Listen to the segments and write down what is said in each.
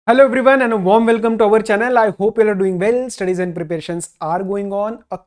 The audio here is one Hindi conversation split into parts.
Hello everyone and a warm welcome to our channel. I hope you are doing well. Studies and preparations are going on. A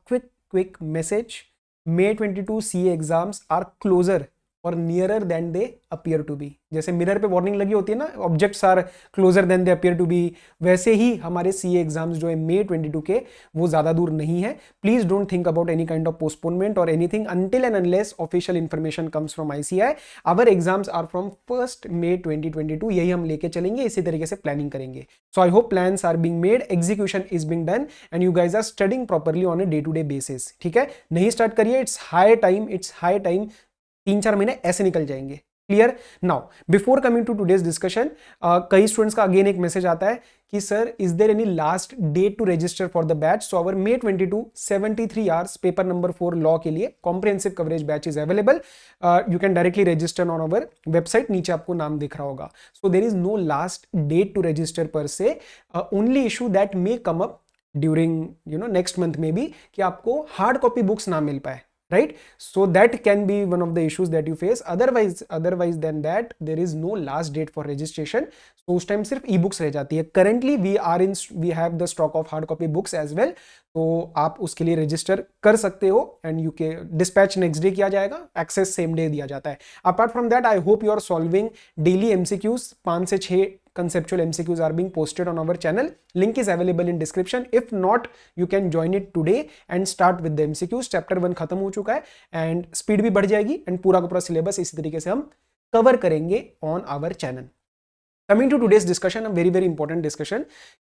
quick message. May 22 CA exams are closer or nearer than they appear to be. जैसे मिरर पे वार्निंग लगी होती है ना, objects are closer than they appear to be, वैसे ही हमारे सीए एग्जाम्स जो है May 22 के वो ज़्यादा दूर नहीं है. Please don't think about any kind of postponement और anything until and unless official information comes from ICAI. Our exams are from 1st May 2022. यही हम लेके चलेंगे, इसी तरीके से प्लानिंग करेंगे. So I hope plans are being made, execution is being done and you guys are studying properly on a day to day basis. ठीक है, नहीं स्टार्ट करिए, इट्स हाई टाइम. 3-4 महीने ऐसे निकल जाएंगे. Clear? Now before coming to today's discussion, कई स्टूडेंट्स का अगेन एक मैसेज आता है कि sir is there any last date to register for the batch. So our May 22 73 hours paper number 4 law के लिए comprehensive coverage batch is available. You can directly register on our website. नीचे आपको नाम दिख रहा होगा. So there is no last date to register पर से. Only issue that may come up during next month में भी कि आपको हार्ड कॉपी बुक्स ना मिल पाए. Right, so that can be one of the issues that you face. Otherwise than that there is no last date for registration. So उस टाइम सिर्फ ई बुक्स रह जाती है. Currently we have the stock of hard copy books as well. तो आप उसके लिए रजिस्टर कर सकते हो एंड यू के डिस्पैच नेक्स्ट डे किया जाएगा, एक्सेस सेम डे दिया जाता है. Apart from that I hope you are solving daily MCQs. 5 से 6 conceptual MCQs are being posted on our channel. Link is available in description. If not, you can join it today and start with the MCQs. Chapter 1 खत्म हो चुका है and speed भी बढ़ जाएगी and पूरा का पूरा सिलेबस इसी तरीके से हम कवर करेंगे on our channel. Coming to today's discussion, very very important discussion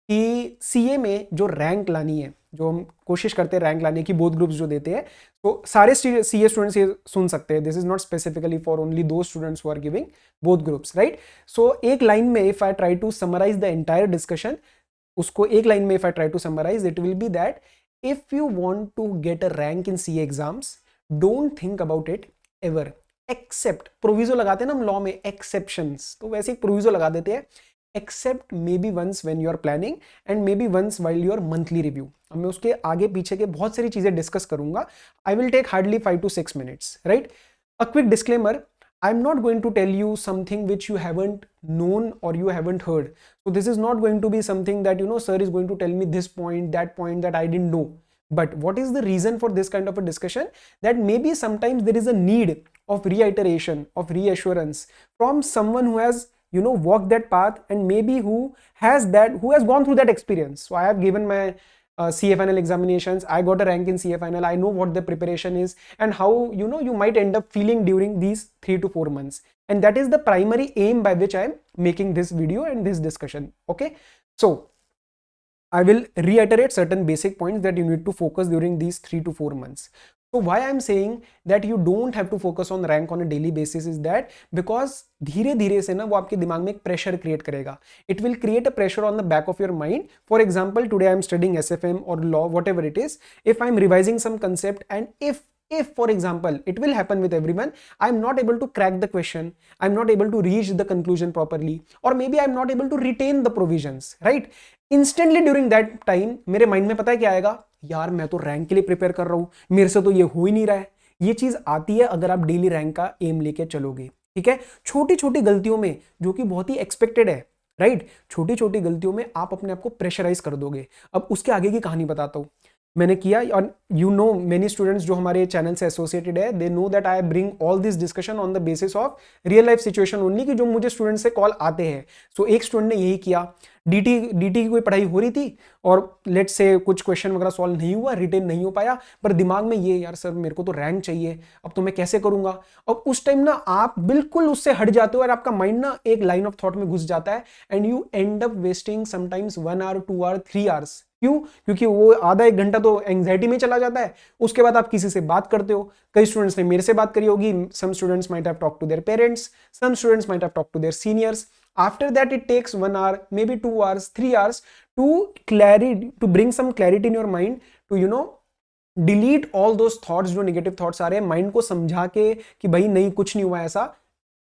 कि सीए में जो रैंक लानी है, जो हम कोशिश करते हैं रैंक लाने की, बोथ ग्रुप्स जो देते हैं, तो सारे सीए स्टूडेंट्स ये सुन सकते हैं. This is not specifically for only those students who are giving both groups, right. So एक लाइन में if I try to summarize the entire discussion, उसको एक लाइन में if I try to summarize, it will be that if you want to get a rank in CA exams, don't think about it ever except, proviso लगाते हैं ना हम लॉ में, एक्सेप्शंस, तो वैसे एक प्रोविजो लगा देते हैं, except may be once when you are planning and may be once while your monthly review. अब मैं उसके आगे पीछे के बहुत सारी चीजें डिस्कस करूंगा. I will take hardly 5 to 6 minutes, right. A quick disclaimer, I am not going to tell you something which you haven't known or you haven't heard. So this is not going to be something that sir is going to tell me this point that I didn't know. But what is the reason for this kind of a discussion? That maybe sometimes there is a need of reiteration, of reassurance from someone who has walked that path and maybe who has gone through that experience. So I have given my CA final examinations. I got a rank in CA final. I know what the preparation is and how you might end up feeling during these 3 to 4 months. And that is the primary aim by which I am making this video and this discussion. Okay, so I will reiterate certain basic points that you need to focus during these 3 to 4 months. So why I'm saying that you don't have to focus on rank on a daily basis is that because धीरे धीरे से ना वो आपके दिमाग में एक प्रेशर क्रिएट करेगा. It will create a pressure on the back of your mind. For example, today I'm studying SFM or law, whatever it is. If I'm revising some concept and if for example, it will happen with everyone, I'm not able to crack the question, I'm not able to reach the conclusion properly, or maybe I'm not able to retain the provisions, right? Instantly during that time मेरे माइंड में पता है क्या आएगा, यार मैं तो रैंक के लिए प्रिपेयर कर रहा हूं, मेरे से तो ये हो ही नहीं रहा है. ये चीज आती है अगर आप डेली रैंक का एम लेके चलोगे. ठीक है, छोटी छोटी गलतियों में जो कि बहुत ही एक्सपेक्टेड है, राइट, छोटी छोटी गलतियों में आप अपने आप को प्रेशराइज कर दोगे. अब उसके आगे की कहानी बताता हूं. मैंने किया और मेनी स्टूडेंट्स जो हमारे चैनल से एसोसिएटेड है, they know that I bring all this discussion on the basis of real life situation only, कि जो मुझे स्टूडेंट से कॉल आते हैं. सो एक स्टूडेंट ने यही किया, डीटी की कोई पढ़ाई हो रही थी और लेट्स से कुछ क्वेश्चन वगैरह सॉल्व नहीं हुआ, रिटेन नहीं हो पाया, पर दिमाग में ये, यार सर मेरे को तो रैंक चाहिए, अब तो मैं कैसे करूंगा. और उस टाइम ना आप बिल्कुल उससे हट जाते हो और आपका माइंड ना एक लाइन ऑफ थॉट में घुस जाता है and you and up wasting sometimes 1 hour 2 hour 3 hours. क्यों? क्योंकि वो आधा एक घंटा तो एंग्जाइटी में चला जाता है. उसके बाद आप किसी से बात करते हो. कई स्टूडेंट्स ने मेरे से बात करी होगी. Some students might have talk to their parents, some students might have talk to their seniors. After that it takes 1 hour, maybe 2 hours, 3 hours to bring some clarity in your mind, to delete all those thoughts जो negative thoughts आ रहे हैं, माइंड को समझा के कि भाई नहीं कुछ नहीं हुआ ऐसा.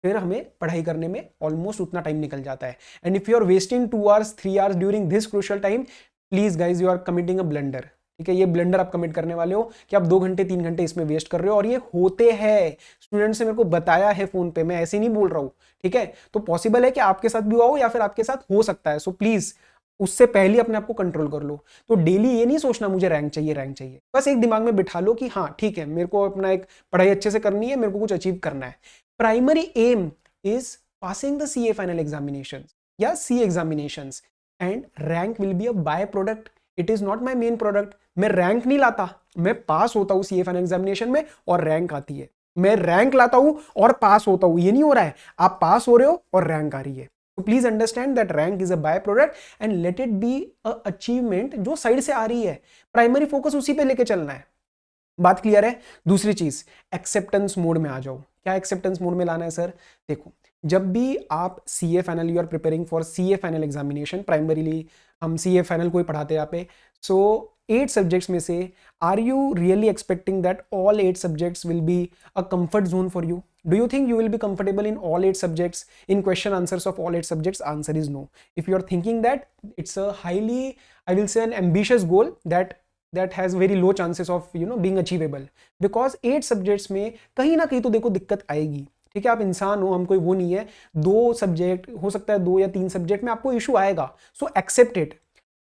फिर हमें पढ़ाई करने में ऑलमोस्ट उतना टाइम निकल जाता है. And if you are wasting 2 hours 3 hours during this crucial time, please guys you are committing a blunder. ठीक है, ये ब्लंडर आप कमिट करने वाले हो कि आप 2 घंटे 3 घंटे इसमें वेस्ट कर रहे हो, और ये होते हैं, स्टूडेंट्स ने मेरे को बताया है फोन पे, मैं ऐसे नहीं बोल रहा हूं। ठीक है, तो पॉसिबल है कि आपके साथ भी हुआ हो या फिर आपके साथ हो सकता है। सो प्लीज उससे पहले अपने आप को कंट्रोल कर लो। तो डेली ये नहीं सोचना मुझे रैंक चाहिए रैंक चाहिए, बस एक दिमाग में बिठा लो कि हाँ ठीक है, मेरे को अपना एक पढ़ाई अच्छे से करनी है, मेरे को कुछ अचीव करना है। Primary aim is passing the CA final examination या C examinations, and rank will be a byproduct, it is not my main product. मैं रैंक नहीं लाता, मैं पास होता हूं सीए फाइनल एग्जामिनेशन में और रैंक आती है। मैं रैंक लाता हूं और पास होता हूं, ये नहीं हो रहा है, आप पास हो रहे हो और रैंक आ रही है। तो please understand that rank is a by product and let it be a achievement जो साइड से आ रही है। प्राइमरी फोकस उसी पे लेके चलना है। बात क्लियर है? दूसरी चीज, एक्सेप्टेंस मोड में आ जाओ। क्या एक्सेप्टेंस मोड में लाना है सर? देखो, जब भी आप CA final, you are preparing for CA final examination, primarily हम सीए फाइनल को ही पढ़ाते हैं यहाँ पे। सो 8 सब्जेक्ट्स में से are you really expecting that all 8 subjects will be a comfort zone for you? Do you think you will be comfortable in all 8 subjects, in question answers of all 8 subjects? Answer is no. If you are thinking that, it's a highly, I will say, an ambitious goal that has very low chances of being achievable, because 8 subjects में कहीं ना कहीं तो देखो दिक्कत आएगी। ठीक है, आप इंसान हो, हम कोई वो नहीं है। 2 सब्जेक्ट हो सकता है, 2 या 3 सब्जेक्ट में आपको इशू आएगा, सो एक्सेप्ट इट।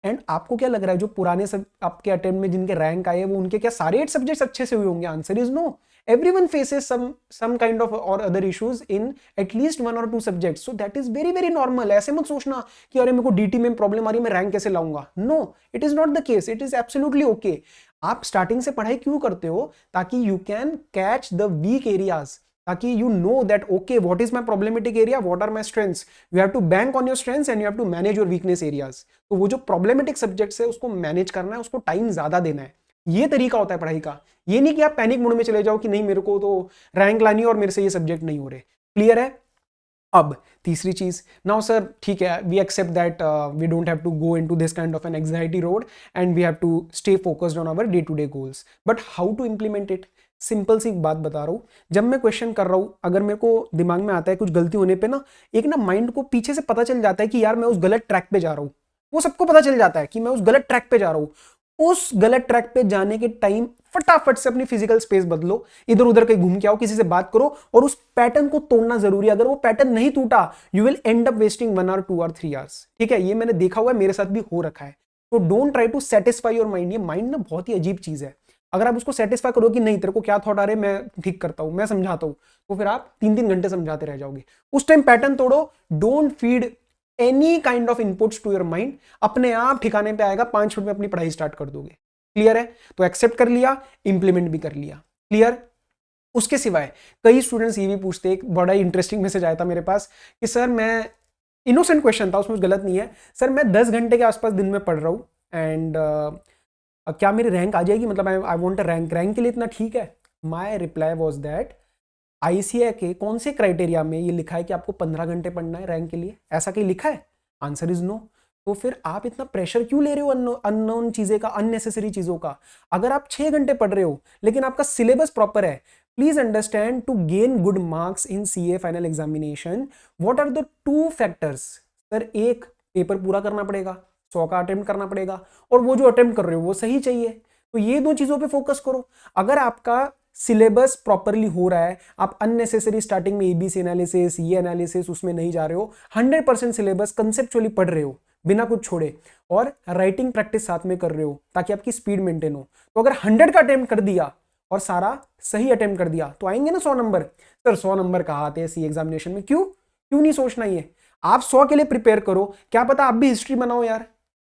एंड आपको क्या लग रहा है, जो पुराने सब आपके अटेम्प्ट में जिनके रैंक आए वो उनके क्या सारे 8 सब्जेक्ट्स अच्छे से हुए होंगे? Answer is no. Everyone faces some kind of or other issues in at least 1 or 2 subjects, so that is very very normal. ऐसे मत सोचना कि अरे मेरे को डीटी में प्रॉब्लम आ रही है, मैं रैंक कैसे लाऊंगा। No, it is not the case, it is absolutely okay. आप स्टार्टिंग से पढ़ाई क्यों करते हो? ताकि you can catch the weak areas, ताकि you know that okay what is my problematic area, what are my strengths. You have to bank on your strengths and you have to manage your weakness areas. तो वो जो प्रॉब्लमेटिक सब्जेक्ट्स है उसको मैनेज करना है, उसको टाइम ज्यादा देना है। ये तरीका होता है पढ़ाई का। ये नहीं कि आप पैनिक मोड में चले जाओ कि नहीं मेरे को तो रैंक लानी है और मेरे से ये सब्जेक्ट नहीं हो रहे। क्लियर है? अब तीसरी चीज, नाउ सर ठीक है, we accept that we don't have to go into this kind of an anxiety road and we have to stay focused on our day to day goals, but how to implement it? Simple सी बात बता रहा हूं, जब मैं क्वेश्चन कर रहा हूं, अगर मेरे को दिमाग में आता है कुछ गलती होने पे ना, एक ना माइंड को पीछे से पता चल जाता है कि यार मैं उस गलत ट्रैक पे जा रहा हूं। वो सबको पता चल जाता है कि मैं उस गलत ट्रैक पे जा रहा हूं। उस गलत ट्रैक पे जाने के टाइम फटाफट से अपनी फिजिकल स्पेस बदलो, इधर उधर कहीं घूम के आओ, किसी से बात करो, और उस पैटर्न को तोड़ना जरूरी है। अगर वो पैटर्न नहीं टूटा, you will and up wasting 1 or 2 or 3 hours। ठीक है, ये मैंने देखा हुआ है, मेरे साथ भी हो रखा है। तो don't try to satisfy your mind. ये माइंड ना बहुत ही अजीब चीज है। अगर आप उसको सेटिस्फाई करो कि नहीं तेरे को क्या थॉट आ रहे, मैं ठीक करता हूं, मैं समझाता हूं, तो फिर आप 3-3 घंटे समझाते रह जाओगे। उस टाइम पैटर्न तोड़ो। Don't feed any kind of inputs to your mind. अपने आप ठिकाने पे आएगा, 5 मिनट में अपनी पढ़ाई स्टार्ट कर दोगे। क्लियर है? तो एक्सेप्ट कर लिया, इंप्लीमेंट भी कर लिया। क्लियर? उसके सिवाय कई स्टूडेंट्स ये भी पूछते, एक बड़ा ही इंटरेस्टिंग मैसेज आया था मेरे पास कि सर, मैं इनोसेंट क्वेश्चन था, उसमें कुछ गलत नहीं है, सर मैं 10 घंटे के आसपास दिन में पढ़ रहा हूँ एंड क्या मेरी रैंक आ जाएगी? मतलब आई वांट अ रैंक के लिए इतना ठीक है? My reply was that ICAI के कौन से क्राइटेरिया में ये लिखा है कि आपको 15 घंटे पढ़ना है रैंक के लिए? ऐसा कहीं लिखा है? Answer is no. तो फिर आप इतना प्रेशर क्यों ले रहे हो अननोन चीजें का, अननेसेसरी चीजों का? अगर आप 6 घंटे पढ़ रहे हो लेकिन आपका सिलेबस प्रॉपर है, please understand, to gain good marks in CA final examination what are the 2 factors? Sir, एक, पेपर पूरा करना पड़ेगा, 100 का अटेम्प्ट करना पड़ेगा, और वो जो अटेम्प्ट कर रहे हो वो सही चाहिए। तो ये 2 चीजों पे फोकस करो। अगर आपका सिलेबस प्रॉपरली हो रहा है, आप अननेसेसरी स्टार्टिंग में एबीसी एनालिसिस, ये एनालिसिस उसमें नहीं जा रहे हो, 100% सिलेबस कंसेप्चुअली पढ़ रहे हो बिना कुछ छोड़े, और राइटिंग प्रैक्टिस साथ में कर रहे हो ताकि आपकी स्पीड मेंटेन हो, तो अगर 100 का अटेम्प्ट कर दिया और सारा सही अटेम्प्ट कर दिया तो आएंगे ना 100 नंबर। सर 100 नंबर कहाँ आते हैं सी एग्जामिनेशन में? क्यों नहीं सोचना ये? आप 100 के लिए प्रिपेयर करो, क्या पता आप भी हिस्ट्री बनाओ यार,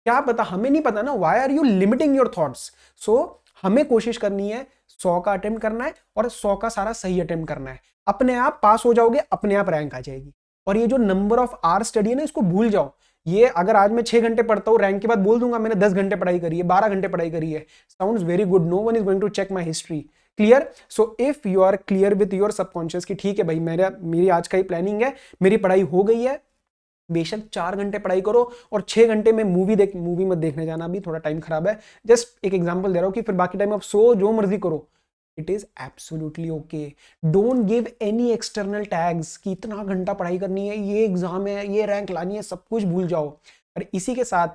क्या पता, हमें नहीं पता ना। Why are you limiting your thoughts? So हमें कोशिश करनी है 100 का अटेम्प्ट करना है और 100 का सारा सही अटेम्प्ट करना है। अपने आप पास हो जाओगे, अपने आप रैंक आ जाएगी। और ये जो नंबर ऑफ आवर स्टडी है ना, इसको भूल जाओ। ये अगर आज मैं 6 घंटे पढ़ता हूं, रैंक के बाद बोल दूंगा मैंने 10 घंटे पढ़ाई करी है, 12 घंटे पढ़ाई करी है, sounds very good, no one is going to check my history. Clear? So if you are clear with your subconscious कि ठीक है भाई, मेरी आज का ही प्लानिंग है, मेरी पढ़ाई हो गई है, बेशक 4 घंटे पढ़ाई करो और 6 घंटे में मूवी मत देखने जाना, अभी थोड़ा टाइम खराब है। जस्ट एक एग्जांपल दे रहा हूं कि फिर बाकी टाइम आप सो जो मर्जी करो, it is absolutely okay. Don't give any external tags कि इतना घंटा पढ़ाई करनी है, ये एग्जाम है, ये रैंक लानी है, सब कुछ भूल जाओ। और इसी के साथ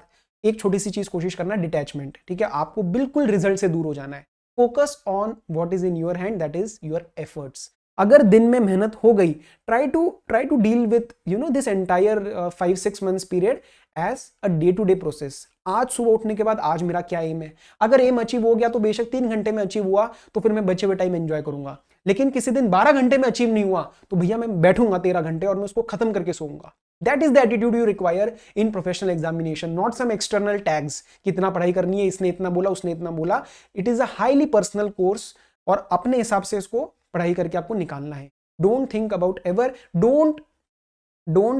एक छोटी सी चीज कोशिश करना, डिटैचमेंट, ठीक है, आपको बिल्कुल रिजल्ट से दूर हो जाना है। Focus on what is in your hand, that is your efforts. अगर दिन में मेहनत हो गई, try to deal with this entire 5-6 months period as a day to day process. आज सुबह उठने के बाद आज मेरा क्या एम है, अगर एम अचीव हो गया तो बेशक 3 घंटे में अचीव हुआ तो फिर मैं बचे हुए टाइम एंजॉय करूंगा। लेकिन किसी दिन 12 घंटे में अचीव नहीं हुआ तो भैया मैं बैठूंगा 13 घंटे और मैं उसको खत्म करके सोऊंगा। That is the attitude you require in professional examination, not some external tags, कितना पढ़ाई करनी है, इसने इतना बोला, उसने इतना बोला। It is a highly personal course और अपने हिसाब से इसको पढ़ाई करके आपको निकालना है। Don't think about ever, don't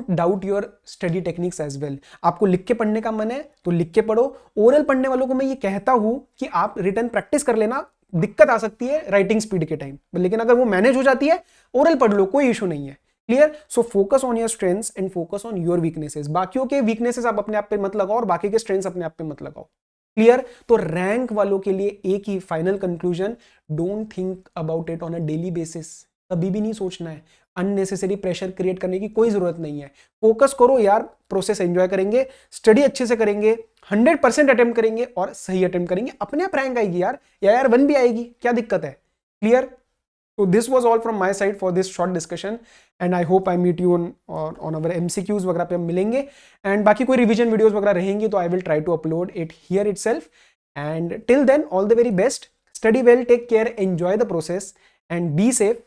doubt your study techniques as well. आपको लिख के पढ़ने का मन है तो लिख के पढ़ो। ओरल पढ़ने वालों को मैं ये कहता हूं कि आप रिटर्न प्रैक्टिस कर लेना, दिक्कत आ सकती है राइटिंग स्पीड के टाइम, लेकिन अगर वो मैनेज हो जाती है ओरल पढ़ लो, कोई इशू नहीं है। Clear? So focus on your strengths and focus on your weaknesses. बाकियों के वीकनेसेस आप अपने आप पे मत लगाओ और बाकी के स्ट्रेंथ्स अपने आप पे मत लगाओ। क्लियर? तो रैंक वालों के लिए एक ही final conclusion, don't think about it on a daily basis. कभी भी नहीं सोचना है, अननेसेसरी प्रेशर क्रिएट करने की कोई जरूरत नहीं है। फोकस करो यार, प्रोसेस एंजॉय करेंगे, स्टडी अच्छे से करेंगे, 100% अटेम्प्ट करेंगे और सही अटेम्प्ट करेंगे, अपने आप रैंक आएगी यार, या यार 1 भी आएगी, क्या दिक्कत है। Clear? So this was all from my side for this short discussion and I hope I meet you on our MCQs वगैरह पे हम मिलेंगे, and बाकी कोई रिवीजन वीडियोस वगैरह रहेंगी तो I will try to upload it here itself, and till then all the very best, study well, take care, enjoy the process and be safe.